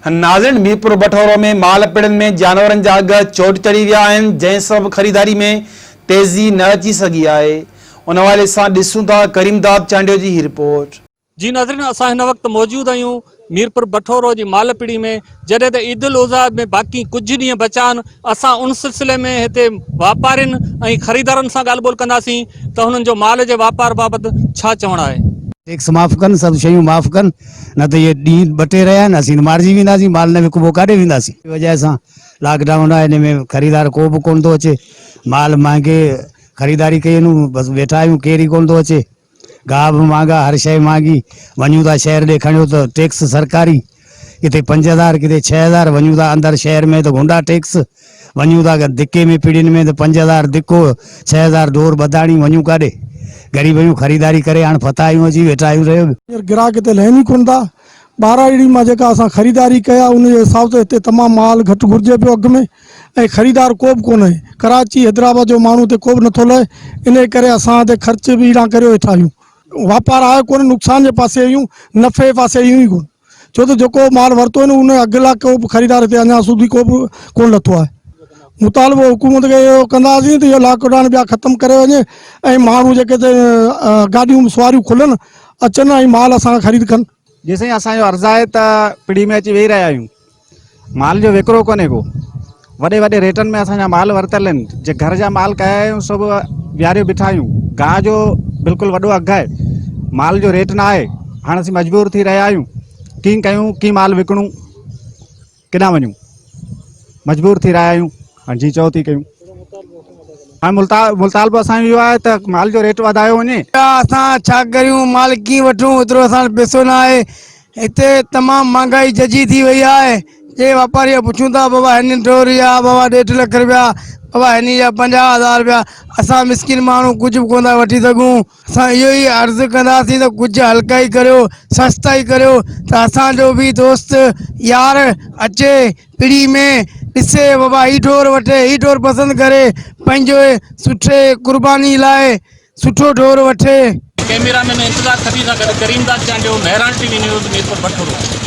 नाज़रीन, मीरपुर बठोरो में माल पिड़नि में जानवरनि जा अघ चोट चढ़ी विया आहिनि, जंहिं सबबि ख़रीदारी में तेज़ी न अची सघी आहे। उन हवाले सां ॾिसूं था करीमदाद चांडियो जी ही रिपोर्ट। जी नाज़रीन, असां हिन वक़्तु मौजूद आहियूं मीरपुर बठोरो जी माल पिड़ी में, जॾहिं त ईद उल अज़हा में बाक़ी कुछ ॾींहं बचा आहिनि। असां उन सिलसिले में हिते वापारियुनि ऐं ख़रीदारनि सां ॻाल्हि ॿोल कंदासीं त हुननि जो माल जे वापार बाबति छा चवणु आहे। टैक्स माफ़ कनि, सब शयूं माफ़ कनि, न त ये ॾींहं ॿ टे रहिया आहिनि, असीं मारिजी वेंदासीं, माल न विकिबो काॾे वेंदासीं। वजह सां लॉकडाउन आहे, हिन में ख़रीदार को बि कोन थो अचे, माल महांगे ख़रीदारी कयूं, बसि वेठा आहियूं, केर ई कोन थो अचे। गाह बि महांगा, हर शइ महांगी। वञूं था शहर ॾे खणियो त टैक्स सरकारी, किथे 5000 किथे 6000, वञूं था अंदरि शहर में त गुंडा टैक्स, वञूं था धिके में पिड़ियुनि में त 5000 धिको, 6000 डोर ॿधाणी, वञूं काॾे। गरीब आहियूं, ख़रीदारी करे हाणे फता आहियूं, अची वेठा आहियूं रहियो। ग्राहक हिते लहनि ई कोन था। 12 ईड़ी मां जेका असां ख़रीदारी कया उन जे हिसाब सां हिते तमामु माल घटि घुरिजे पियो अघ में, ऐं ख़रीदार को बि कोन्हे। कराची हैदराबाद जो माण्हू हिते को बि नथो लहे, इन करे असां हिते ख़र्च बि अहिड़ा करे वेठा आहियूं। वापार आहे कोन, नुक़सान जे पासे आहियूं, नफ़े पासे आहियूं ई कोन, छो त जेको माल वरितो आहे न उन अघ लाइ को बि ख़रीदार हिते अञा सूदी को बि कोन लथो आहे। मुतालबो हुकूमत खे इहो कंदासीं त इहो लॉकडाउन ॿिया ख़तमु करे वञे, ऐं माण्हू जेके गाॾियूं सवारियूं खुलनि, अचनि ऐं माल असां ख़रीद कनि। जेसिताईं असांजो अर्ज़ु आहे त पिड़ी में अची वेही रहिया आहियूं, माल जो विकिरो कोन्हे को, वॾे वॾे रेटनि में असांजा माल वरितल आहिनि। जे घर जा माल कया आहियूं सभु विहारे बीठा आहियूं। गाह जो बिल्कुलु वॾो अघु आहे, माल जो रेट न आहे। हाणे असीं मजबूर थी रहिया आहियूं, कीअं कयूं, कीअं माल विकिणूं, केॾांहुं वञूं, मजबूर थी रहिया आहियूं। हाणे जी चओ थी कयूं। हाणे मुतालबो असांजो इहो आहे त माल जो रेट वधायो वञे। असां छा करियूं, माल कीअं वठूं, एतिरो असां वटि पैसो न आहे। हिते तमामु महांगाई जजी थी वई आहे। जे वापारी पुछूं था, बाबा हिन 2 रुपया, बाबा 1.5 लख रुपया, बाबा हिन जा 50,000 रुपया। असां मिसकिन माण्हू कुझु बि कोन था वठी सघूं। असां इहो ई अर्ज़ु कंदासीं त कुझु हल्का ई करियो, सस्ता ई करियो, त असांजो बि दोस्त यार अचे पिड़ी में, ॾिसे बाबा ही डोर वठे, ही डोर पसंदि करे, पंहिंजो सुठे कुर्बानी लाइ सुठो डोर वठे। कैमरामैन इंतज़ार खबीर सां गॾु करीमदाद चांडियो, महरान टीवी न्यूज़, मीरपुर बठोरो।